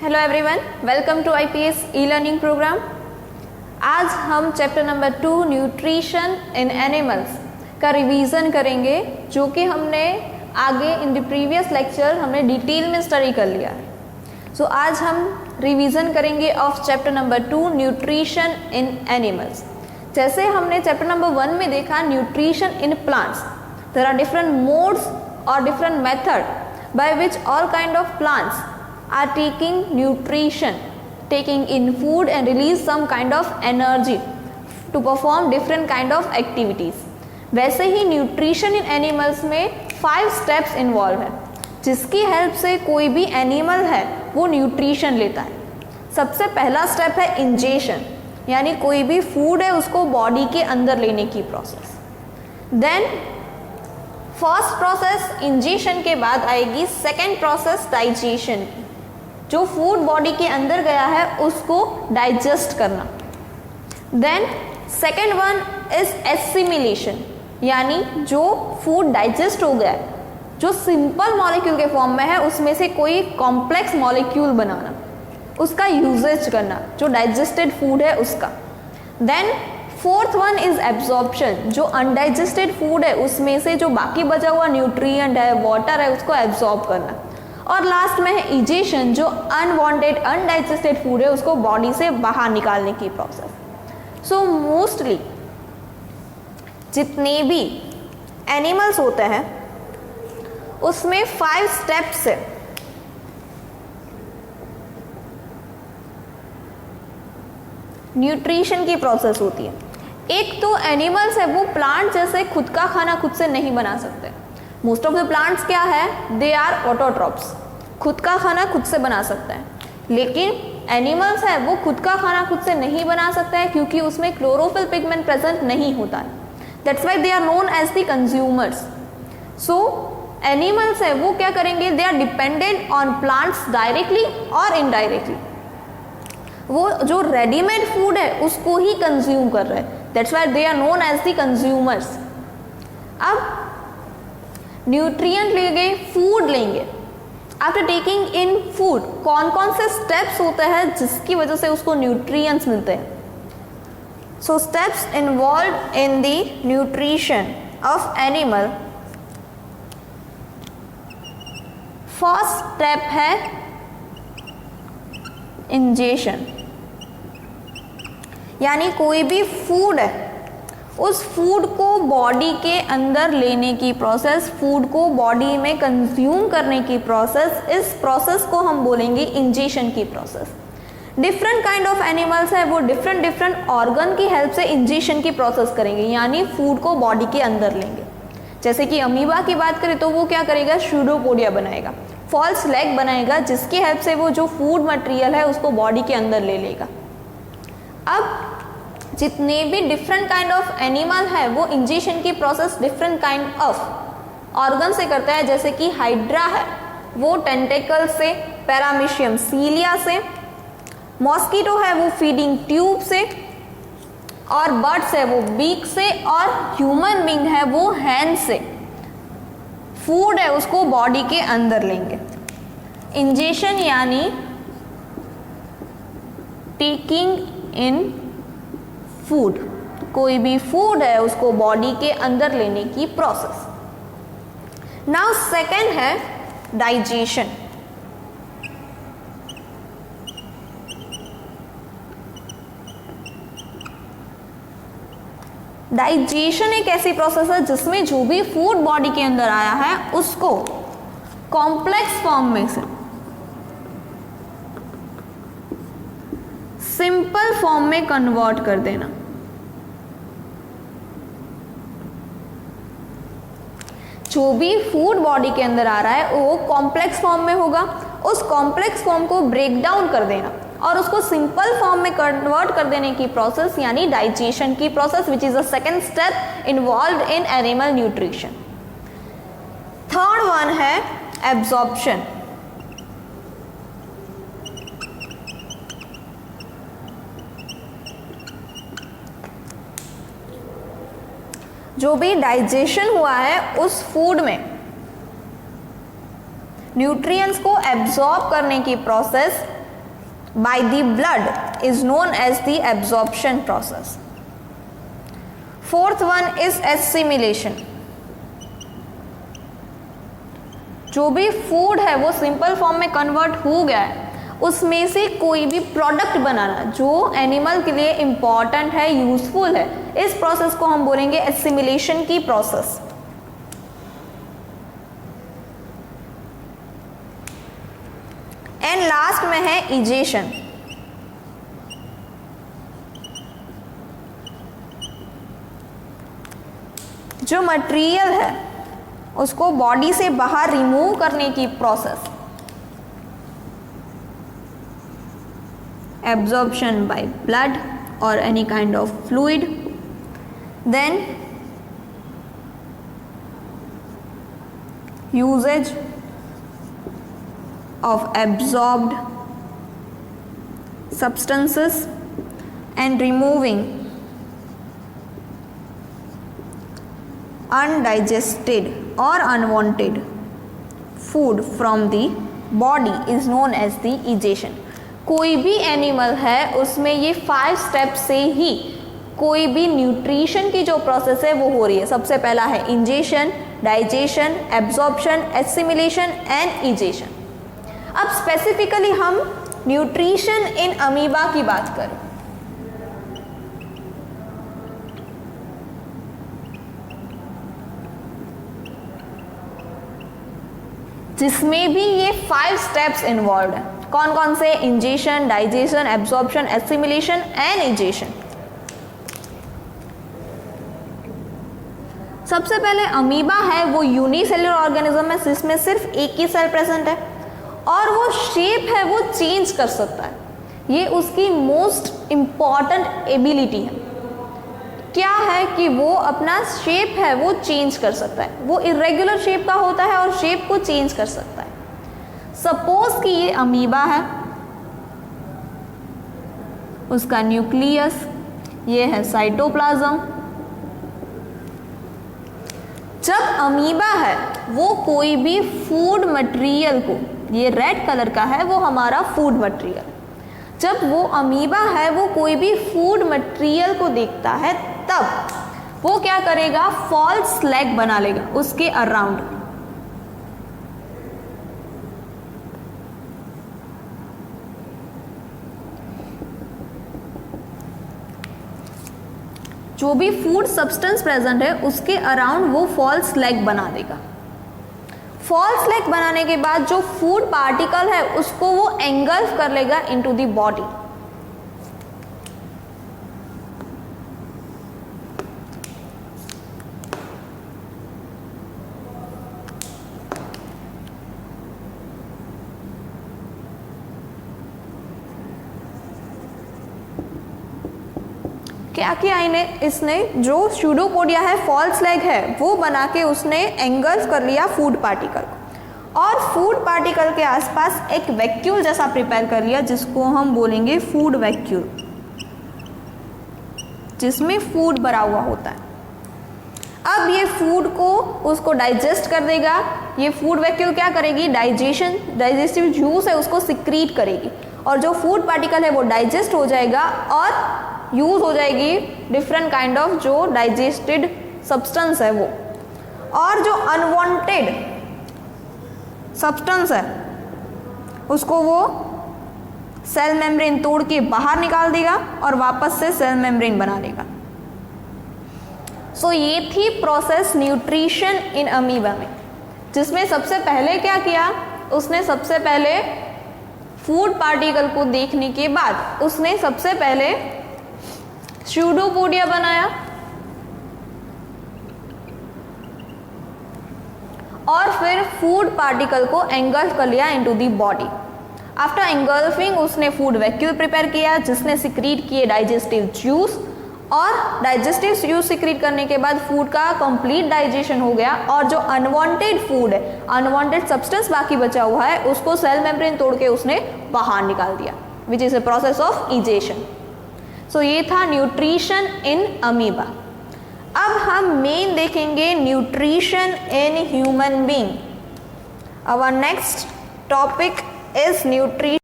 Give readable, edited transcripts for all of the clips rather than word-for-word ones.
Hello everyone, welcome to IPS e learning program. आज हम chapter number 2 nutrition in animals का revision करेंगे, जो कि हमने आगे इन द प्रीवियस लेक्चर हमने डिटेल में स्टडी कर लिया है। सो आज हम रिवीजन करेंगे of chapter number 2 nutrition in animals. जैसे हमने चैप्टर नंबर 1 में देखा nutrition in plants, there are different modes और different method by which all kind of plants are taking nutrition, taking in food and release some kind of energy to perform different kind of activities. वैसे ही nutrition in animals में 5 steps involve है, जिसकी help से कोई भी animal है वो nutrition लेता है। सबसे पहला स्टेप है इंजेशन, यानी कोई भी फूड है उसको बॉडी के अंदर लेने की process. Then first process ingestion के बाद आएगी सेकेंड प्रोसेस डाइजेशन की, जो फूड बॉडी के अंदर गया है उसको डाइजेस्ट करना। Then second one is assimilation, यानी जो फूड डाइजेस्ट हो गया है, जो सिंपल मॉलिक्यूल के फॉर्म में है उसमें से कोई कॉम्प्लेक्स मॉलिक्यूल बनाना, उसका यूजेज करना, जो डाइजेस्टेड फूड है उसका। Then fourth one is absorption, जो अनडाइजेस्टेड फूड है उसमें से जो बाकी बचा हुआ न्यूट्रिएंट है, वाटर है, उसको एब्जॉर्ब करना। और लास्ट में है इजेशन, जो अनवांटेड अनडाइजेस्टेड फूड है उसको बॉडी से बाहर निकालने की प्रोसेस। सो मोस्टली जितने भी एनिमल्स होते हैं उसमें 5 स्टेप्स है। न्यूट्रिशन की प्रोसेस होती है। एक तो एनिमल्स है वो प्लांट जैसे खुद का खाना खुद से नहीं बना सकते। मोस्ट ऑफ द प्लांट्स क्या है, दे आर ऑटोट्रॉप्स, खुद का खाना खुद से बना सकते हैं। लेकिन एनिमल्स है वो खुद का खाना खुद से नहीं बना सकते हैं, क्योंकि उसमें क्लोरोफिल पिगमेंट प्रेजेंट नहीं होता है। That's why they are known as the consumers. So animals है वो क्या करेंगे, they are dependent on plants directly और इनडायरेक्टली। वो जो रेडीमेड फूड है उसको ही कंज्यूम कर रहे हैं। That's why they are known as the consumers. अब न्यूट्रिएंट लेंगे, फूड लेंगे। आफ्टर टेकिंग इन फूड कौन कौन से स्टेप्स होते हैं जिसकी वजह से उसको न्यूट्रिएंट्स मिलते हैं। So steps involve in the nutrition of animal. First step है इंजेशन, यानी कोई भी फूड है उस फूड को बॉडी के अंदर लेने की प्रोसेस, फूड को बॉडी में कंज्यूम करने की प्रोसेस, इस प्रोसेस को हम बोलेंगे इंजेशन की process. Different kind of animals है वो डिफरेंट ऑर्गन की हेल्प से इंजेशन की प्रोसेस करेंगे, यानी फूड को बॉडी के अंदर लेंगे। जैसे कि अमीबा की बात करें तो वो क्या करेगा, स्यूडोपोडिया बनाएगा, फॉल्स लेग बनाएगा, जिसकी हेल्प से वो जो फूड मटेरियल है उसको बॉडी के अंदर ले लेगा। अब जितने भी डिफरेंट काइंड ऑफ एनिमल है वो इंजेशन की process different kind of organ से करता है। जैसे कि हाइड्रा है वो टेंटेकल से, पैरामीशियम सीलिया से, मॉस्किटो है वो फीडिंग ट्यूब से, और बर्ड्स है वो बीक से, और ह्यूमन बीइंग है वो हैंड से फूड है उसको बॉडी के अंदर लेंगे। इंजेशन यानी टेकिंग इन फूड, कोई भी फूड है उसको बॉडी के अंदर लेने की प्रोसेस। नाउ सेकेंड है डाइजेशन। डाइजेशन एक ऐसी प्रोसेस है जिसमें जो भी फूड बॉडी के अंदर आया है उसको कॉम्प्लेक्स फॉर्म में से सिंपल फॉर्म में कन्वर्ट कर देना। जो भी फूड बॉडी के अंदर आ रहा है वो कॉम्प्लेक्स फॉर्म में होगा, उस कॉम्प्लेक्स फॉर्म को ब्रेक डाउन कर देना और उसको सिंपल फॉर्म में कन्वर्ट कर देने की प्रोसेस यानी डाइजेशन की process, which is the second step involved in animal nutrition. Third one है एब्जॉर्प्शन। जो भी डाइजेशन हुआ है उस फूड में न्यूट्रिएंट्स को एब्जॉर्ब करने की process by the blood is known as the absorption process. Fourth one is assimilation. जो भी फूड है वो सिंपल फॉर्म में कन्वर्ट हो गया है, उसमें से कोई भी प्रोडक्ट बनाना जो एनिमल के लिए इंपॉर्टेंट है, यूजफुल है, इस प्रोसेस को हम बोलेंगे एसिमिलेशन की प्रोसेस। एंड लास्ट में है इजेशन। जो मटेरियल है उसको बॉडी से बाहर रिमूव करने की process. Absorption by blood or any kind of fluid, then usage of absorbed substances and removing undigested or unwanted food from the body is known as the egestion। कोई भी animal है उसमें ये 5 step से ही कोई भी न्यूट्रिशन की जो प्रोसेस है वो हो रही है। सबसे पहला है ingestion, digestion, absorption, assimilation and egestion. अब स्पेसिफिकली हम न्यूट्रिशन इन अमीबा की बात करें। जिसमें भी ये 5 स्टेप्स इन्वॉल्व है। कौन कौन से? Ingestion, digestion, absorption, assimilation and egestion. सबसे पहले अमीबा है वो यूनिसेल्युलर ऑर्गेनिज्म है जिसमें सिर्फ एक ही सेल प्रेजेंट है और वो शेप है वो चेंज कर सकता है। ये उसकी मोस्ट इंपॉर्टेंट एबिलिटी है। क्या है कि वो अपना शेप है वो चेंज कर सकता है। वो इरेगुलर शेप का होता है और शेप को चेंज कर सकता है। सपोज कि ये अमीबा है, उसका न्यूक्लियस ये है साइटोप्लाज्म। जब अमीबा है वो कोई भी फूड मटेरियल को, ये रेड कलर का है वो हमारा फूड मटेरियल, जब वो अमीबा है वो कोई भी फूड मटेरियल को देखता है तब वो क्या करेगा? फॉल्स लेग बना लेगा उसके अराउंड। जो भी फूड सब्सटेंस प्रेजेंट है उसके अराउंड वो फॉल्स लेग बना देगा। फॉल्स लेग बनाने के बाद जो फूड पार्टिकल है उसको वो एंगल्फ कर लेगा इनटू द बॉडी। क्या किया इसने जो स्यूडोपोडिया है, फॉल्स लेग है, वो बना के उसने एंगल्फ कर लिया फूड पार्टिकल को और फूड पार्टिकल के आसपास एक वैक्यूल जैसा प्रिपेयर कर लिया जिसको हम बोलेंगे फूड वैक्यूल, जिसमें फूड भरा हुआ होता है। अब ये फूड को उसको डाइजेस्ट कर देगा। ये फूड वैक्यूल क्या करेगी? डाइजेस्टिव जूस है उसको सिक्रीट करेगी और जो फूड पार्टिकल है वो डाइजेस्ट हो जाएगा और यूज हो जाएगी डिफरेंट काइंड ऑफ जो डाइजेस्टेड सब्सटेंस है वो। और जो अनवांटेड सब्सटेंस है उसको वो सेल मेम्ब्रेन तोड़ के बाहर निकाल देगा और वापस से सेल मेम्ब्रेन बना देगा। सो ये थी प्रोसेस न्यूट्रिशन इन अमीबा में, जिसमें सबसे पहले क्या किया? उसने सबसे पहले फूड पार्टिकल को देखने के बाद उसने सबसे पहले स्यूडोपोडिया बनाया और फिर फूड पार्टिकल को एंगल्फ कर लिया into the body. After engulfing उसने फूड वैक्यूल प्रिपेयर किया जिसने सिक्रीट किए डाइजेस्टिव जूस और डाइजेस्टिव जूस सिक्रीट करने के बाद फूड का कंप्लीट डाइजेशन हो गया और जो अनवांटेड फूड है, अनवांटेड सब्सटेंस बाकी बचा हुआ है, उसको सेल मेम्ब्रेन तोड़ के उसने बाहर निकाल दिया, which is a process of egestion. सो ये था न्यूट्रिशन इन अमीबा। अब हम मेन देखेंगे nutrition in human being. Our next topic is nutrition.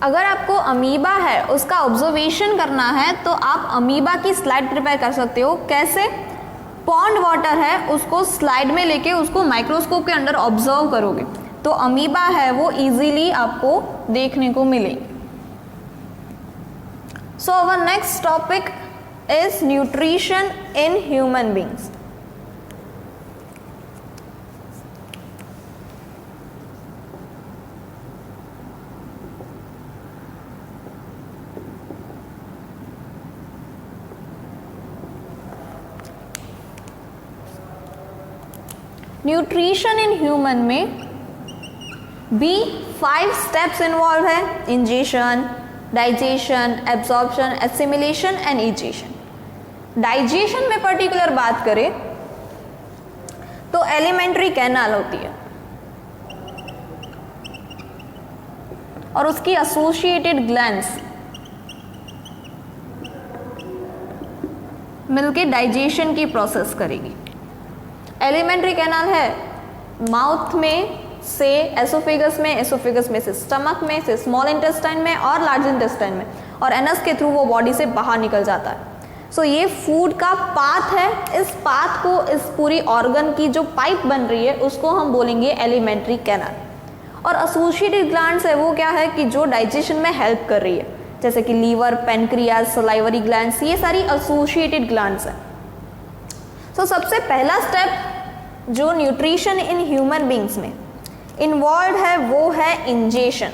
अगर आपको अमीबा है उसका ऑब्जर्वेशन करना है तो आप अमीबा की स्लाइड प्रिपेयर कर सकते हो। कैसे? पॉन्ड वाटर है, उसको स्लाइड में लेके उसको माइक्रोस्कोप के अंडर ऑब्जर्व करोगे तो अमीबा है वो इजीली आपको देखने को मिलेगी। So our next topic is nutrition in human beings. Nutrition in human में भी 5 स्टेप्स इन्वॉल्व है: ingestion, digestion, absorption, assimilation and egestion. Digestion में पर्टिकुलर बात करें तो एलिमेंट्री कैनाल होती है और उसकी एसोसिएटेड ग्लैंड्स मिलके डाइजेशन की प्रोसेस करेगी। एलिमेंट्री कैनाल है माउथ में से एसोफेगस में, एसोफेगस में से स्टमक में, से स्मॉल इंटेस्टाइन में और लार्ज इंटेस्टाइन में, और एनस के थ्रू वो बॉडी से बाहर निकल जाता है। सो ये फूड का पाथ है। इस पाथ को, इस पूरी ऑर्गन की जो पाइप बन रही है उसको हम बोलेंगे एलिमेंट्री कैनाल। और एसोसिएटेड ग्लैंड्स है वो क्या है कि जो डाइजेशन में हेल्प कर रही है, जैसे कि लीवर, पेनक्रियाज, सलाइवरी ग्लैंड्स, ये सारी एसोसिएटेड ग्लैंड्स हैं। सो सबसे पहला स्टेप जो न्यूट्रिशन इन ह्यूमन बींग्स में इन्वॉल्व है वो है इंजेशन।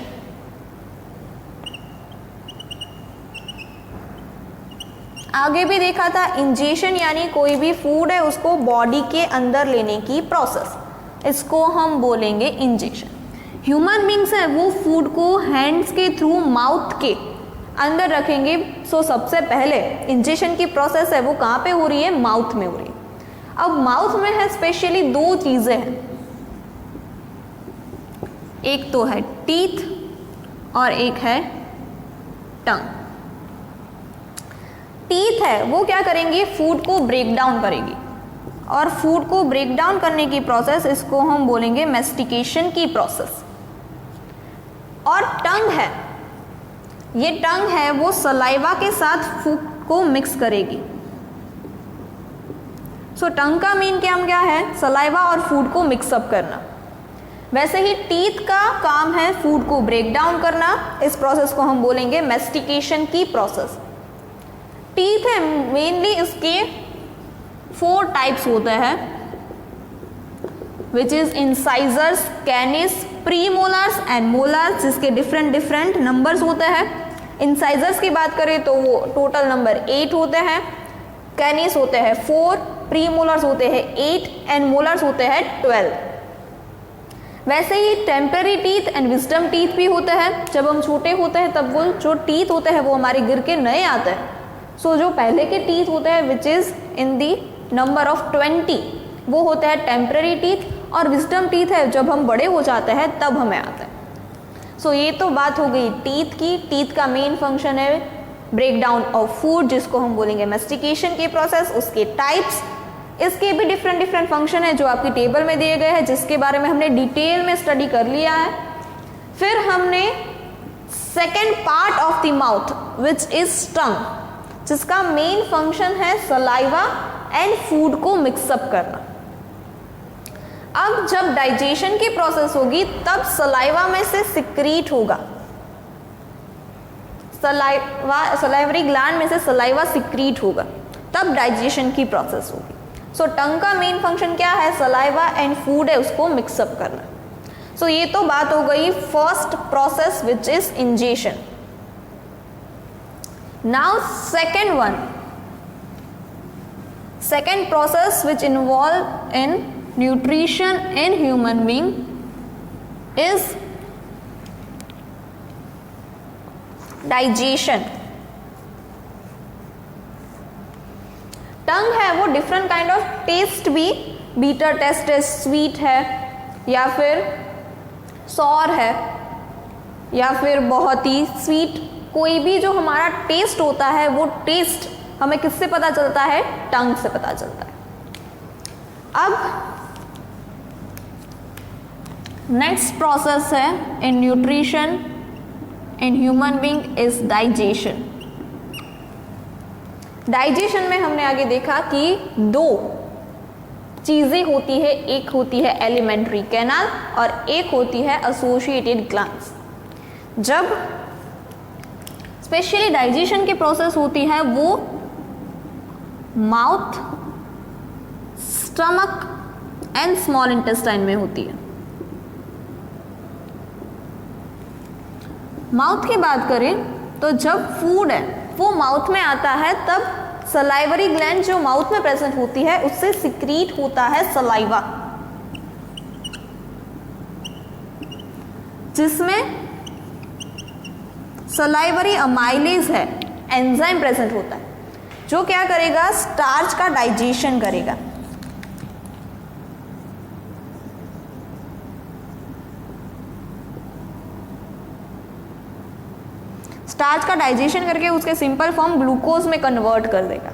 आगे भी देखा था, इंजेशन यानी कोई भी फूड है उसको बॉडी के अंदर लेने की प्रोसेस, इसको हम बोलेंगे इंजेशन। ह्यूमन बींग्स है वो फूड को हैंड्स के थ्रू माउथ के अंदर रखेंगे। सो सबसे पहले इंजेशन की प्रोसेस है वो कहाँ पे हो रही है? माउथ में हो रही है। अब माउथ में है स्पेशली 2 चीजें हैं, एक तो है टीथ और एक है टंग। टीथ है वो क्या करेंगे? फूड को ब्रेक डाउन करेगी, और फूड को ब्रेक डाउन करने की प्रोसेस इसको हम बोलेंगे मैस्टिकेशन की प्रोसेस। और टंग है, ये टंग है वो सलाइवा के साथ फूड को मिक्स करेगी। सो टंग का मेन काम क्या है? सलाइवा और फूड को मिक्सअप करना। वैसे ही टीथ का काम है फूड को ब्रेक डाउन करना। इस प्रोसेस को हम बोलेंगे मैस्टिकेशन की प्रोसेस। टीथ है मेनली इसके 4 टाइप्स होते हैं, which is incisors, कैनिस, premolars and molars, जिसके डिफरेंट नंबर्स होते हैं। इंसाइजर्स की बात करें तो वो टोटल नंबर 8 होते हैं, कैनिस होते हैं 4, प्रीमोलर्स होते हैं 8 एंड मोलर्स होते हैं 12। वैसे ही temporary teeth and wisdom teeth भी होते हैं। जब हम छोटे होते हैं तब वो जो टीथ होते हैं वो हमारे गिर के नए आते हैं। सो जो पहले के टीथ होते हैं which is in the number of 20, वो होते हैं टेम्पररी टीथ, और विजडम टीथ है जब हम बड़े हो जाते हैं तब हमें आता है। सो ये तो बात हो गई टीथ की। टीथ का मेन फंक्शन है ब्रेक डाउन ऑफ फूड, जिसको हम बोलेंगे मैस्टिकेशन की प्रोसेस। उसके टाइप्स, इसके भी डिफरेंट फंक्शन है जो आपकी टेबल में दिए गए हैं, जिसके बारे में हमने डिटेल में स्टडी कर लिया है। फिर हमने second part of the mouth which is tongue, जिसका मेन फंक्शन है सलाइवा एंड फूड को मिक्सअप करना। अब जब डाइजेशन की प्रोसेस होगी तब सलाइवा में से सिक्रीट होगा, सलाइवरी ग्लैंड में से सलाइवा सिक्रीट होगा, तब डाइजेशन की प्रोसेस होगी। सो टंग का मेन फंक्शन क्या है? सलाइवा एंड फूड है उसको मिक्सअप करना। सो ये तो बात हो गई first process which is ingestion. Now second one, second process which involve in nutrition in human being is digestion. Tongue है वो डिफरेंट काइंड ऑफ टेस्ट भी, बीटर टेस्ट है, स्वीट है या फिर सॉर है या फिर बहुत ही स्वीट, कोई भी जो हमारा टेस्ट होता है वो टेस्ट हमें किससे पता चलता है? टंग से पता चलता है। अब नेक्स्ट प्रोसेस है इन nutrition in human being is digestion. Digestion में हमने आगे देखा कि दो चीजें होती है, एक होती है एलिमेंट्री कैनाल और एक होती है एसोसिएटेड ग्लैंड्स। जब स्पेशली डाइजेशन की प्रोसेस होती है वो mouth, stomach and small intestine में होती है। माउथ की बात करें तो जब फूड है वो माउथ में आता है तब सलाइवरी ग्लैंड जो माउथ में प्रेजेंट होती है उससे सिक्रीट होता है सलाइवा, जिसमें सलाइवरी अमाइलेज है, एंजाइम प्रेजेंट होता है जो क्या करेगा, स्टार्च का डाइजेशन करेगा। स्टार्च का डाइजेशन करके उसके सिंपल फॉर्म ग्लूकोज में कन्वर्ट कर देगा।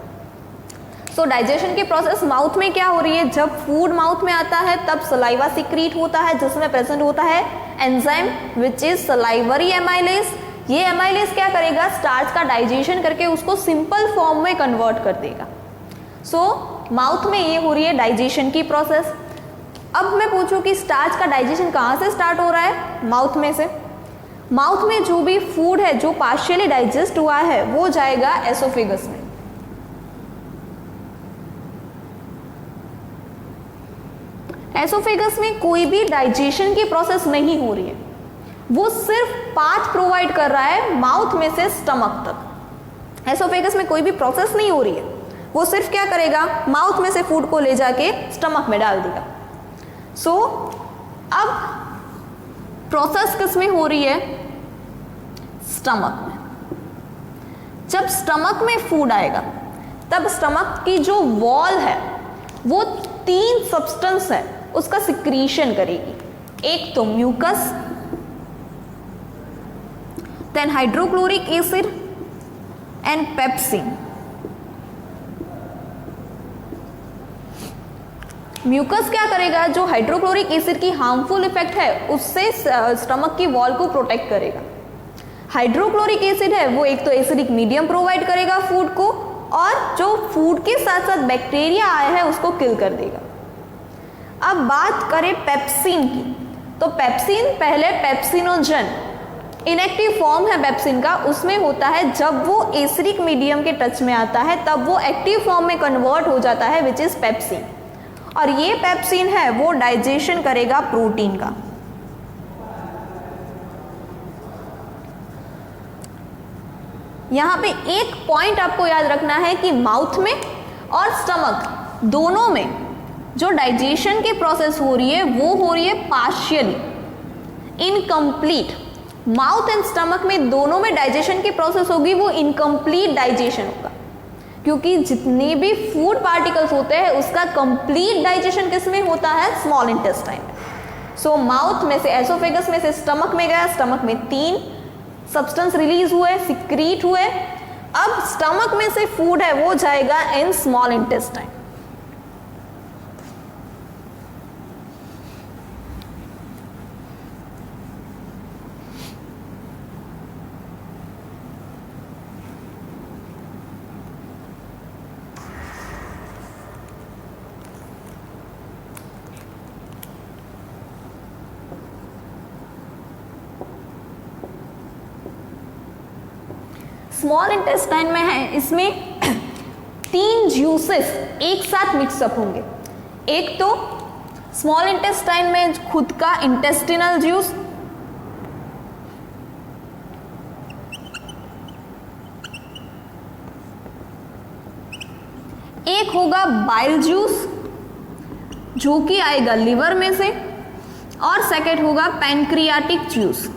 सो डाइजेशन की प्रोसेस माउथ में क्या हो रही है, जब फूड माउथ में आता है तब सलाइवा सिक्रीट होता है जिसमें प्रेजेंट होता है enzyme which is salivary amylase. ये एमाइलेज क्या करेगा, स्टार्च का डाइजेशन करके उसको सिंपल फॉर्म में कन्वर्ट कर देगा। सो माउथ में ये हो रही है डाइजेशन की प्रोसेस। अब मैं पूछूं कि स्टार्च का डाइजेशन कहाँ से स्टार्ट हो रहा है, माउथ में से। माउथ में जो भी फूड है जो पार्शियली डाइजेस्ट हुआ है वो जाएगा एसोफेगस में। एसोफेगस में कोई भी डाइजेशन की प्रोसेस नहीं हो रही है, वो सिर्फ पाथ प्रोवाइड कर रहा है माउथ में से स्टमक तक। एसोफेगस में कोई भी प्रोसेस नहीं हो रही है, वो सिर्फ क्या करेगा, माउथ में से फूड को ले जाके स्टमक में डाल देगा। सो अब प्रोसेस किस में हो रही है, स्टमक में। जब स्टमक में फूड आएगा तब स्टमक की जो वॉल है वो 3 सब्सटेंस है उसका सिक्रीशन करेगी। एक तो mucus, then hydrochloric acid and pepsin. Mucus क्या करेगा, जो हाइड्रोक्लोरिक एसिड की हार्मफुल इफेक्ट है उससे स्टमक की वॉल को प्रोटेक्ट करेगा। हाइड्रोक्लोरिक एसिड है वो एक तो एसिडिक मीडियम प्रोवाइड करेगा फूड को, और जो फूड के साथ साथ बैक्टीरिया आया है उसको किल कर देगा। अब बात करें पेप्सिन की, तो पेप्सिन पहले पेप्सिनोजन इनएक्टिव फॉर्म है पेप्सिन का, उसमें होता है जब वो एसिडिक मीडियम के टच में आता है तब वो एक्टिव फॉर्म में कन्वर्ट हो जाता है विच इज पेप्सिन। और ये पेप्सिन है वो डाइजेशन करेगा प्रोटीन का। यहां पे एक पॉइंट आपको याद रखना है कि माउथ में और स्टमक दोनों में जो डाइजेशन की प्रोसेस हो रही है वो हो रही है partially, incomplete. Mouth and stomach में दोनों में डाइजेशन की प्रोसेस होगी वो इनकम्प्लीट डाइजेशन होगा, क्योंकि जितने भी फूड पार्टिकल्स होते हैं उसका कंप्लीट डाइजेशन किस में होता है, स्मॉल इंटेस्टाइन में। सो माउथ में से एसोफेगस में से स्टमक में गया, स्टमक में 3 सब्सटेंस रिलीज हुए, सिक्रीट हुए। अब स्टमक में से फूड है वो जाएगा in small intestine. Small intestine में है, इसमें 3 ज्यूसेस एक साथ मिक्सअप होंगे। एक तो स्मॉल इंटेस्टाइन में खुद का इंटेस्टिनल जूस, एक होगा बाइल जूस जो कि आएगा लिवर में से, और सेकेंड होगा पैनक्रियाटिक जूस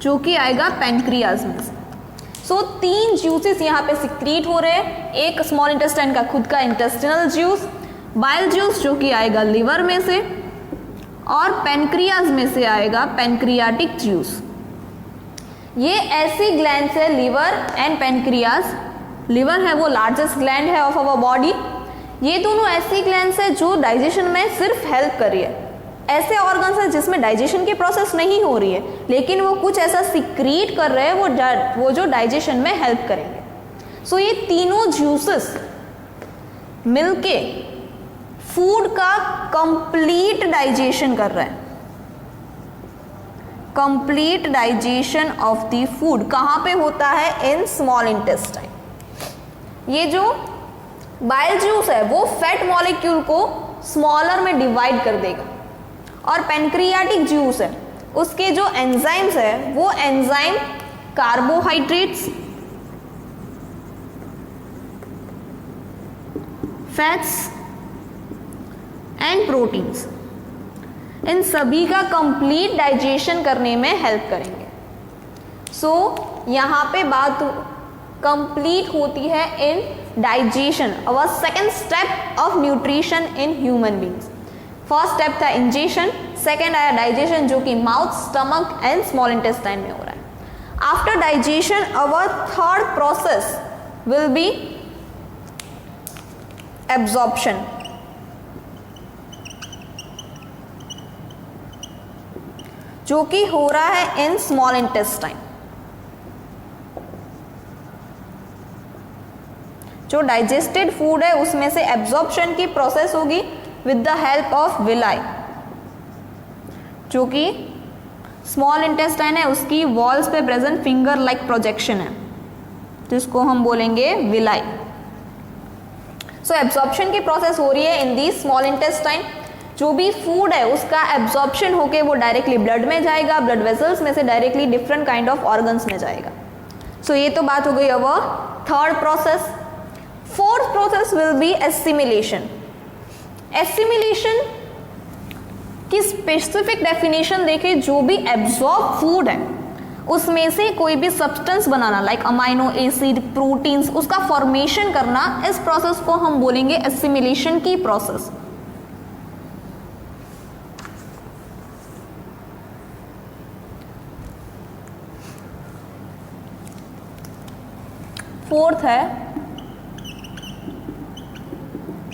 जो कि आएगा पैनक्रियाज में से। सो 3 जूसेस यहाँ पे सिक्रीट हो रहे हैं, एक स्मॉल इंटेस्टाइन का खुद का इंटेस्टिनल जूस, बाइल जूस जो कि आएगा लिवर में से, और पैनक्रियाज में से आएगा पैनक्रियाटिक जूस। ये ऐसी ग्लैंड्स है लिवर एंड पैनक्रियाज। लिवर है वो लार्जेस्ट ग्लैंड है ऑफ आवर बॉडी। ये दोनों ऐसी ग्लैंड्स है जो डाइजेशन में सिर्फ हेल्प कर रही है, ऐसे ऑर्गन्स हैं जिसमें डाइजेशन की प्रोसेस नहीं हो रही है, लेकिन वो कुछ ऐसा सिक्रीट कर रहे हैं वो जो डाइजेशन में हेल्प करेंगे। सो ये तीनों जूसेस मिलके फूड का कंप्लीट डाइजेशन कर रहा है। Complete digestion of the food कहाँ पे होता है? In small intestine. ये जो बाइल जूस है वो फैट मॉलिक्यूल को स्मॉलर में डिवाइड कर देगा, और पैनक्रियाटिक जूस है उसके जो एंजाइम्स है वो enzyme carbohydrates, fats and proteins, इन सभी का कंप्लीट डाइजेशन करने में हेल्प करेंगे। सो यहाँ पे बात कंप्लीट होती है in digestion, our second step of nutrition in human beings. First step था इंजेशन, सेकेंड आया डाइजेशन जो कि mouth, stomach and small intestine में हो रहा है। After digestion our third process will be absorption, जो कि हो रहा है इन स्मॉल इंटेस्टाइन। जो डाइजेस्टेड फूड है उसमें से एब्जॉर्प्शन की प्रोसेस होगी with the help of villi, जो कि स्मॉल इंटेस्टाइन है उसकी वॉल्स पे प्रेजेंट फिंगर लाइक प्रोजेक्शन है, जिसको हम बोलेंगे विलाई। सो एब्जॉर्प्शन की प्रोसेस हो रही है इन दी स्मॉल इंटेस्टाइन। जो भी फूड है उसका एब्जॉर्प्शन होके वो डायरेक्टली ब्लड में जाएगा, ब्लड वेसल्स में से directly different kind of organs में जाएगा। सो ये तो बात हो गई our third process. Fourth process will be assimilation. Assimilation की स्पेसिफिक डेफिनेशन देखें, जो भी एब्जॉर्ब फूड है उसमें से कोई भी सब्सटेंस बनाना लाइक अमाइनो एसिड, प्रोटीन्स, उसका फॉर्मेशन करना, इस प्रोसेस को हम बोलेंगे एसिमिलेशन की प्रोसेस। फोर्थ है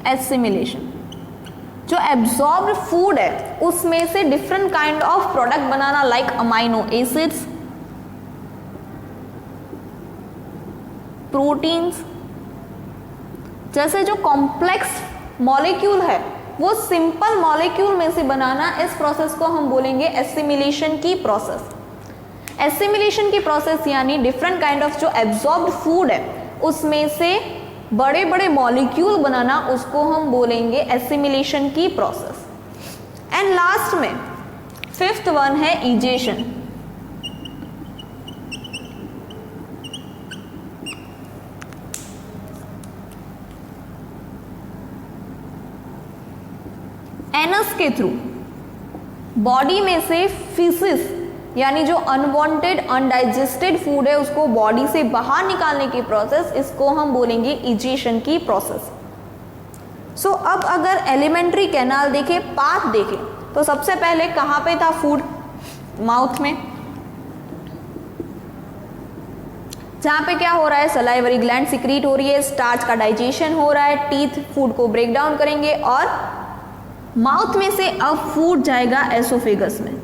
एसिमिलेशन। जो एब्जॉर्ब्ड फूड है उसमें से different kind of product banana like amino acids, proteins, जैसे जो कॉम्प्लेक्स मॉलिक्यूल है वो सिंपल मॉलिक्यूल में से बनाना, इस प्रोसेस को हम बोलेंगे एसिमिलेशन की प्रोसेस। एसिमिलेशन की प्रोसेस यानी डिफरेंट काइंड ऑफ जो एब्जॉर्ब्ड फूड है उसमें से बड़े बड़े मॉलिक्यूल बनाना, उसको हम बोलेंगे एसिमिलेशन की प्रोसेस। एंड लास्ट में फिफ्थ वन है इजेशन। एनस के थ्रू बॉडी में से फीसिस यानी जो अनवांटेड अनडाइजेस्टेड फूड है उसको बॉडी से बाहर निकालने की प्रोसेस, इसको हम बोलेंगे इजेशन की प्रोसेस। सो अब अगर एलिमेंट्री कैनाल देखें, पाथ देखें, तो सबसे पहले कहाँ पे था फूड? माउथ में, जहाँ पे क्या हो रहा है? सलाइवरी ग्लैंड सिक्रीट हो रही है, स्टार्च का डाइजेशन हो रहा है, टीथ फूड को ब्रेक डाउन करेंगे और माउथ में से अब फूड जाएगा एसोफेगस में,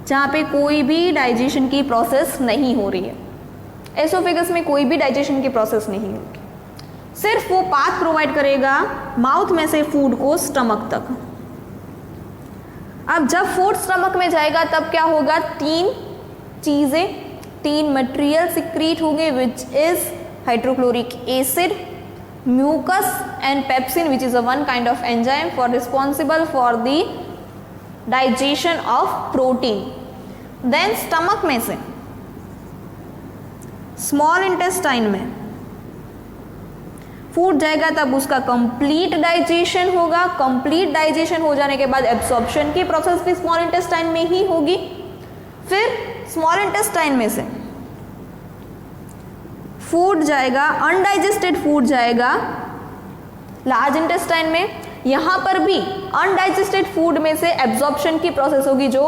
जहाँ पे कोई भी डाइजेशन की प्रोसेस नहीं हो रही है। एसोफेगस में कोई भी डाइजेशन की प्रोसेस नहीं होगी, सिर्फ वो पाथ प्रोवाइड करेगा माउथ में से फूड को स्टमक तक। अब जब फूड स्टमक में जाएगा तब क्या होगा? तीन मटेरियल सिक्रीट होंगे, which is hydrochloric acid, mucus and pepsin, which is a one kind of enzyme for responsible for the digestion of protein. Then stomach में से स्मॉल इंटेस्टाइन में फूड जाएगा, तब उसका कंप्लीट डाइजेशन होगा। कंप्लीट डाइजेशन हो जाने के बाद एब्सॉर्प्शन की प्रोसेस भी स्मॉल इंटेस्टाइन में ही होगी। फिर स्मॉल इंटेस्टाइन में से फूड जाएगा, अनडाइजेस्टेड फूड जाएगा लार्ज इंटेस्टाइन में। यहाँ पर भी अनडाइजेस्टेड फूड में से एब्जॉर्प्शन की प्रोसेस होगी, जो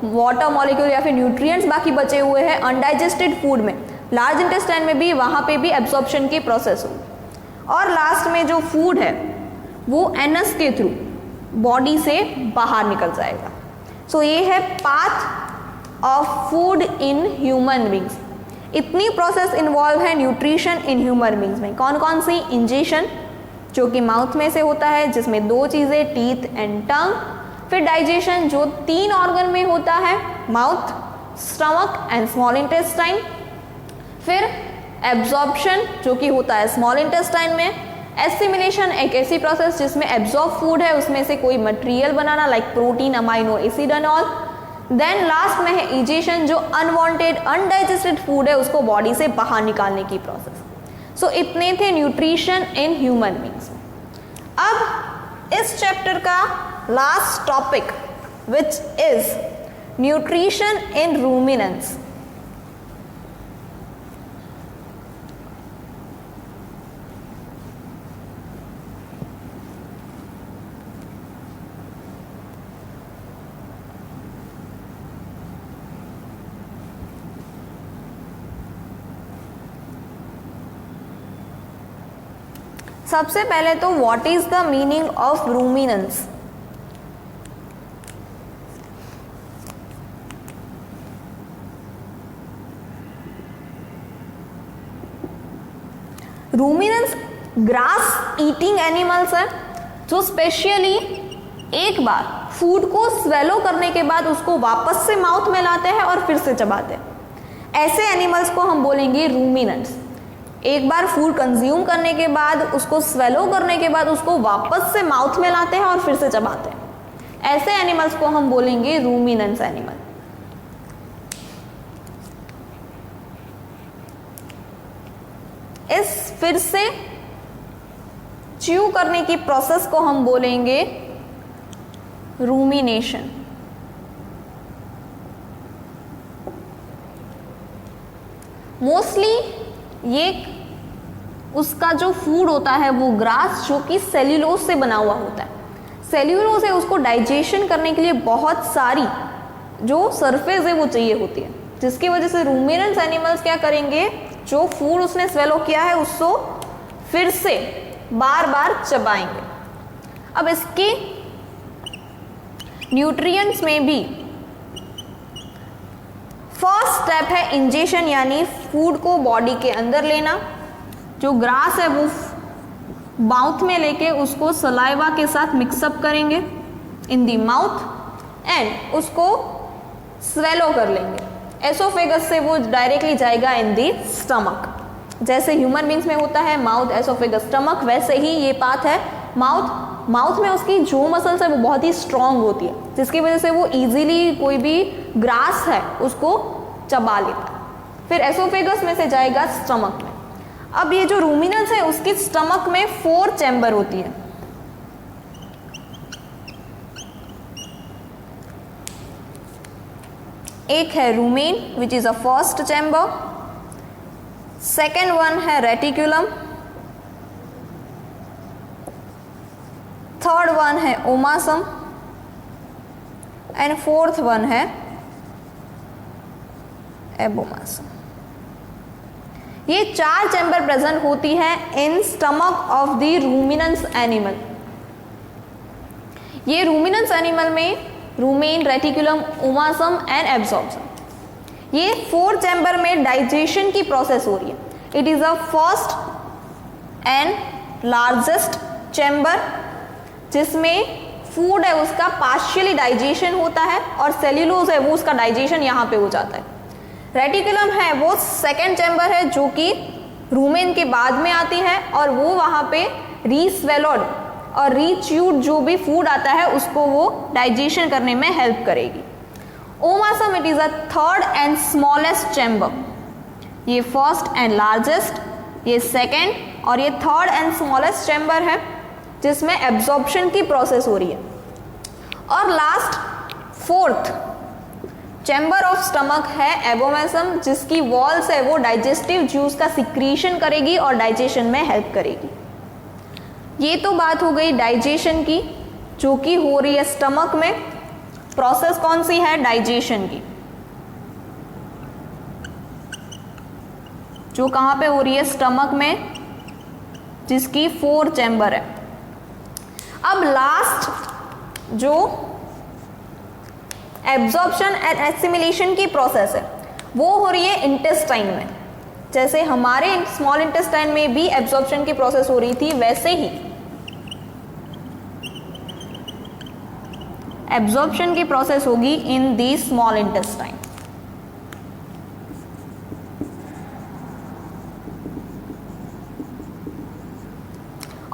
वाटर मॉलिक्यूल या फिर न्यूट्रिएंट्स बाकी बचे हुए हैं अनडाइजेस्टेड फूड में, लार्ज इंटेस्टाइन में भी, वहाँ पे भी एब्जॉर्प्शन की प्रोसेस होगी। और लास्ट में जो फूड है वो एनस के थ्रू बॉडी से बाहर निकल जाएगा। सो ये है path of food in human beings. इतनी प्रोसेस इन्वॉल्व है न्यूट्रिशन इन ह्यूमन बींग्स में। कौन कौन सी? इंजेशन जो कि माउथ में से होता है, जिसमें 2 चीज़ें, टीथ एंड टंग। फिर डाइजेशन जो 3 ऑर्गन में होता है, mouth, stomach and small intestine. फिर एब्जॉर्प्शन जो कि होता है स्मॉल इंटेस्टाइन में। एसिमिलेशन एक ऐसी प्रोसेस जिसमें एब्जॉर्ब फूड है, उसमें से कोई मटेरियल बनाना like protein, amino acid and all. Then last में है इजेशन जो अनवांटेड अनडाइजेस्टेड फूड है उसको बॉडी से बाहर निकालने की प्रोसेस। सो इतने थे न्यूट्रिशन इन ह्यूमन बींग्स। अब इस चैप्टर का last topic which is nutrition in ruminants. सबसे पहले तो what is the meaning of ruminants. Ruminants grass eating animals है जो स्पेशली एक बार फूड को स्वेलो करने के बाद उसको वापस से माउथ में लाते हैं और फिर से चबाते हैं। ऐसे एनिमल्स को हम बोलेंगे रूमिनेंट्स। एक बार फूड कंज्यूम करने के बाद उसको स्वेलो करने के बाद उसको वापस से माउथ में लाते हैं और फिर से चबाते हैं। ऐसे एनिमल्स को हम बोलेंगे रूमिनेंट्स एनिमल। इस फिर से च्यू करने की प्रोसेस को हम बोलेंगे रूमिनेशन। मोस्टली ये उसका जो फूड होता है वो ग्रास जो कि सेल्यूलोज से बना हुआ होता है। सेल्यूलोज है, उसको डाइजेशन करने के लिए बहुत सारी जो सरफेस है वो चाहिए होती है, जिसकी वजह से रूमिनेंट्स एनिमल्स क्या करेंगे, जो फूड उसने स्वेलो किया है उसको फिर से बार बार चबाएंगे। अब इसके न्यूट्रिएंट्स में भी फर्स्ट स्टेप है इंजेशन, यानी फूड को बॉडी के अंदर लेना। जो ग्रास है वो माउथ में लेके उसको सलाइवा के साथ मिक्सअप करेंगे इन दी माउथ एंड उसको स्वेलो कर लेंगे। एसोफेगस से वो डायरेक्टली जाएगा इन दी स्टमक। जैसे ह्यूमन बींग्स में होता है माउथ, एसोफेगस, स्टमक, वैसे ही ये पाथ है माउथ में उसकी जो मसल्स है वो बहुत ही स्ट्रांग होती है, जिसकी वजह से वो इजीली कोई भी ग्रास है उसको चबा लेता है। फिर एसोफेगस में से जाएगा स्टमक में। अब ये जो रूमिनेंट्स है उसकी स्टमक में 4 चैम्बर होती है। एक है rumen which is a first chamber, second one है रेटिकुलम, थर्ड वन है ओमासम एंड फोर्थ वन है एबोमासम। ये 4 चैम्बर प्रेजेंट होती है in stomach of the ruminants animal. ये रूमिनेंट्स एनिमल में रूमेन, रेटिकुलम, ओमासम एंड एब्जॉर्प्शन, ये 4 चैम्बर में डाइजेशन की प्रोसेस हो रही है। It is a first and largest chamber जिसमें फूड है उसका पार्शियली डाइजेशन होता है और सेल्यूलोज है वो उसका डाइजेशन यहाँ पे हो जाता है। रेटिकुलम है वो सेकेंड चैम्बर है जो कि रूमेन के बाद में आती है और वो वहाँ पे रीस्वेलोड और रीच्यूड जो भी फूड आता है उसको वो डाइजेशन करने में हेल्प करेगी। Omasum it is a third and smallest chamber. ये फर्स्ट एंड लार्जेस्ट, ये सेकेंड और ये थर्ड एंड स्मॉलेस्ट चैम्बर है जिसमें एब्जॉर्प्शन की प्रोसेस हो रही है। और last fourth chamber of stomach है एबोमेसम, जिसकी वॉल्स है वो डाइजेस्टिव जूस का सिक्रीशन करेगी और डाइजेशन में हेल्प करेगी। ये तो बात हो गई डाइजेशन की जो कि हो रही है स्टमक में। प्रोसेस कौन सी है? डाइजेशन की, जो कहाँ पे हो रही है? स्टमक में, जिसकी 4 चैम्बर है। अब लास्ट जो एब्जॉर्प्शन एंड एसिमिलेशन की प्रोसेस है वो हो रही है इंटेस्टाइन में। जैसे हमारे स्मॉल इंटेस्टाइन में भी एब्जॉर्प्शन की प्रोसेस हो रही थी, वैसे ही एब्जॉर्प्शन की प्रोसेस होगी इन दी स्मॉल इंटेस्टाइन।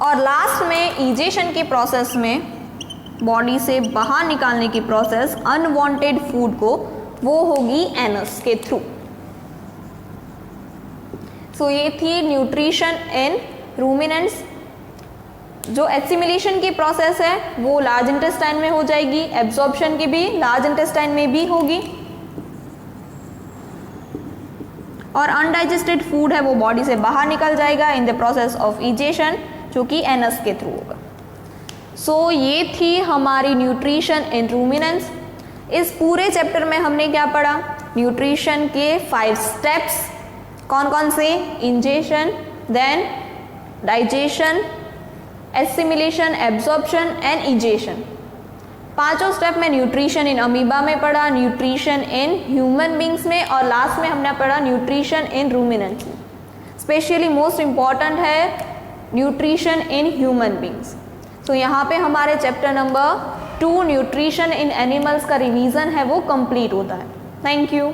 और लास्ट में इजेशन की प्रोसेस में बॉडी से बाहर निकालने की प्रोसेस अनवांटेड फूड को, वो होगी एनस के थ्रू। सो ये थी न्यूट्रिशन इन रूमिनेंट्स। जो एसिमिलेशन की प्रोसेस है वो लार्ज इंटेस्टाइन में हो जाएगी, एब्जॉर्प्शन की भी लार्ज इंटेस्टाइन में भी होगी, और अनडाइजेस्टेड फूड है वो बॉडी से बाहर निकल जाएगा in the process of egestion, जो कि एनस के थ्रू होगा। सो ये थी हमारी न्यूट्रिशन इन रूमिनेंट्स। इस पूरे चैप्टर में हमने क्या पढ़ा? न्यूट्रिशन के 5 स्टेप्स। कौन कौन से? Ingestion, then digestion, assimilation, absorption and egestion. पांचों स्टेप में न्यूट्रिशन इन अमीबा में पढ़ा, न्यूट्रिशन इन ह्यूमन बींग्स में, और लास्ट में हमने पढ़ा न्यूट्रिशन इन रूमिनेंट्स में। स्पेशली मोस्ट इंपॉर्टेंट है न्यूट्रिशन इन ह्यूमन बींग्स। तो यहाँ पे हमारे chapter number 2 nutrition in animals का रिवीजन है वो कंप्लीट होता है। Thank you.